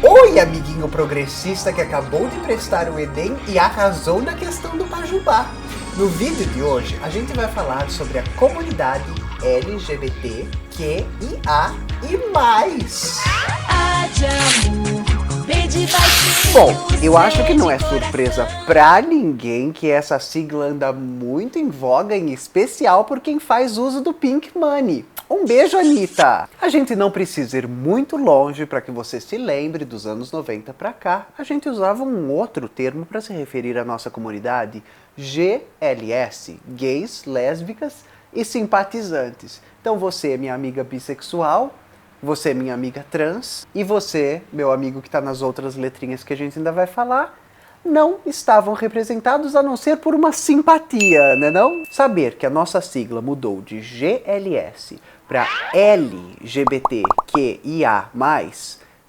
Oi, amiguinho progressista que acabou de prestar o Enem e arrasou na questão do Pajubá. No vídeo de hoje, a gente vai falar sobre a comunidade LGBT, QIA e mais. Bom, eu acho que não é surpresa pra ninguém que essa sigla anda muito em voga, em especial por quem faz uso do Pink Money. Um beijo, Anitta! A gente não precisa ir muito longe para que você se lembre dos anos 90 para cá. A gente usava um outro termo para se referir à nossa comunidade, GLS, gays, lésbicas e simpatizantes. Então você é minha amiga bissexual, você é minha amiga trans e você, meu amigo que está nas outras letrinhas que a gente ainda vai falar, não estavam representados a não ser por uma simpatia, né não? Saber que a nossa sigla mudou de GLS para LGBTQIA+,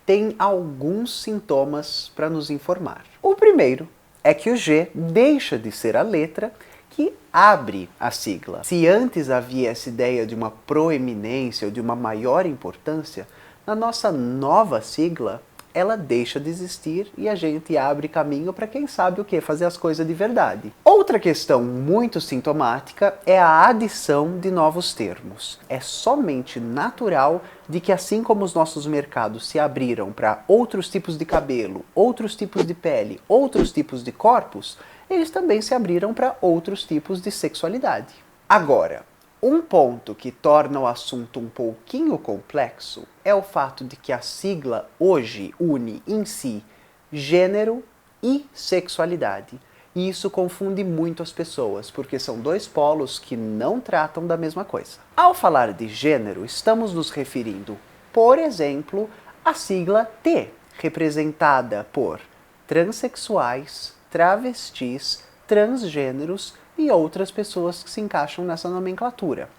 tem alguns sintomas para nos informar. O primeiro é que o G deixa de ser a letra que abre a sigla. Se antes havia essa ideia de uma proeminência ou de uma maior importância, na nossa nova sigla, ela deixa de existir e a gente abre caminho para quem sabe o que, fazer as coisas de verdade. Outra questão muito sintomática é a adição de novos termos. É somente natural de que assim como os nossos mercados se abriram para outros tipos de cabelo, outros tipos de pele, outros tipos de corpos, eles também se abriram para outros tipos de sexualidade. Agora, um ponto que torna o assunto um pouquinho complexo é o fato de que a sigla hoje une em si gênero e sexualidade. E isso confunde muito as pessoas, porque são dois polos que não tratam da mesma coisa. Ao falar de gênero, estamos nos referindo, por exemplo, à sigla T, representada por transexuais, travestis, transgêneros e outras pessoas que se encaixam nessa nomenclatura.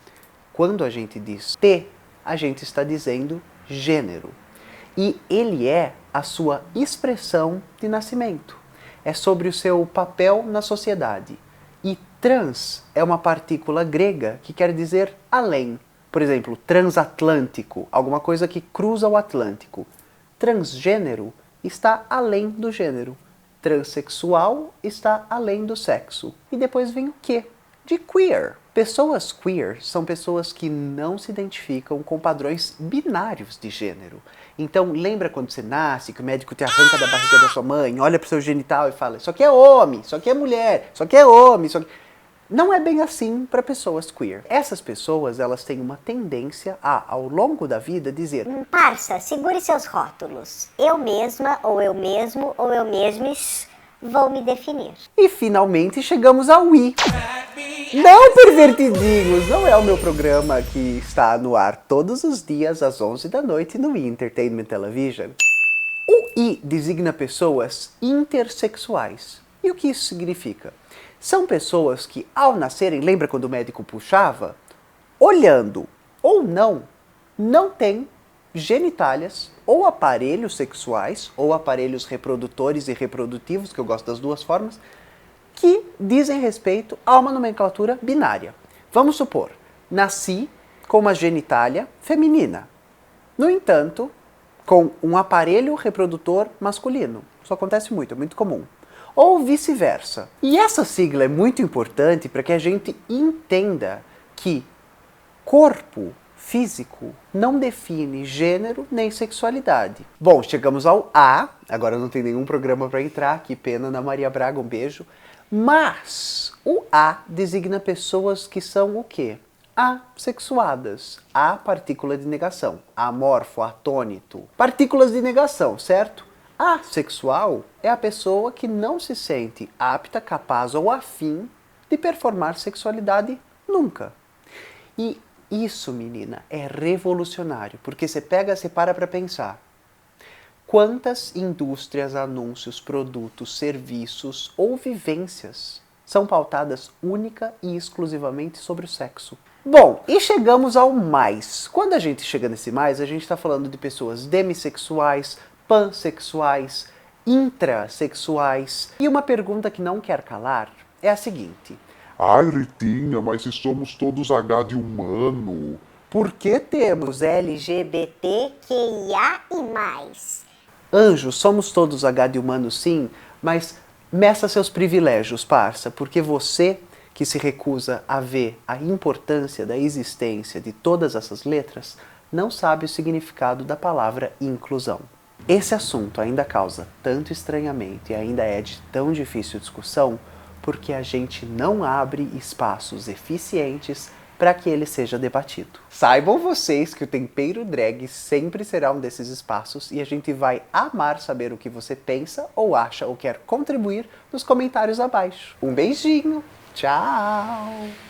Quando a gente diz T, a gente está dizendo gênero. E ele é a sua expressão de nascimento. É sobre o seu papel na sociedade. E trans é uma partícula grega que quer dizer além. Por exemplo, transatlântico, alguma coisa que cruza o Atlântico. Transgênero está além do gênero. Transsexual está além do sexo. E depois vem o quê? De queer. Pessoas queer são pessoas que não se identificam com padrões binários de gênero. Então, lembra quando você nasce, que o médico te arranca da barriga da sua mãe, olha pro seu genital e fala, isso aqui é homem, isso aqui é mulher, isso aqui é homem, isso aqui... Não é bem assim para pessoas queer. Essas pessoas, elas têm uma tendência a, ao longo da vida, dizer parça, segure seus rótulos. Eu mesma, ou eu mesmo, ou eu mesmes vou me definir. E finalmente chegamos ao I. Não, pervertidinhos! Não é o meu programa que está no ar todos os dias às 11 da noite no I Entertainment Television. O I designa pessoas intersexuais. E o que isso significa? São pessoas que, ao nascerem, lembra quando o médico puxava? Olhando ou não têm genitálias ou aparelhos sexuais, ou aparelhos reprodutores e reprodutivos, que eu gosto das duas formas, que dizem respeito a uma nomenclatura binária. Vamos supor, nasci com uma genitália feminina. No entanto, com um aparelho reprodutor masculino. Isso acontece muito, é muito comum. Ou vice-versa. E essa sigla é muito importante para que a gente entenda que corpo físico não define gênero nem sexualidade. Bom, chegamos ao A, agora não tem nenhum programa para entrar, que pena, Ana Maria Braga, um beijo. Mas o A designa pessoas que são o quê? Assexuadas. A partícula de negação. Amorfo, atônito. Partículas de negação, certo? Assexual é a pessoa que não se sente apta, capaz ou afim de performar sexualidade nunca. E isso, menina, é revolucionário, porque você para para pensar. Quantas indústrias, anúncios, produtos, serviços ou vivências são pautadas única e exclusivamente sobre o sexo? Bom, e chegamos ao mais. Quando a gente chega nesse mais, a gente está falando de pessoas demissexuais, pansexuais, intrasexuais. E uma pergunta que não quer calar é a seguinte. Ai, Ritinha, mas se somos todos H de humano, Por que temos LGBTQIA e mais. Anjo, somos todos H de humano sim, mas meça seus privilégios, parça, porque você que se recusa a ver a importância da existência de todas essas letras, não sabe o significado da palavra inclusão. Esse assunto ainda causa tanto estranhamento e ainda é de tão difícil discussão porque a gente não abre espaços eficientes para que ele seja debatido. Saibam vocês que o Tempero Drag sempre será um desses espaços e a gente vai amar saber o que você pensa ou acha ou quer contribuir nos comentários abaixo. Um beijinho, tchau!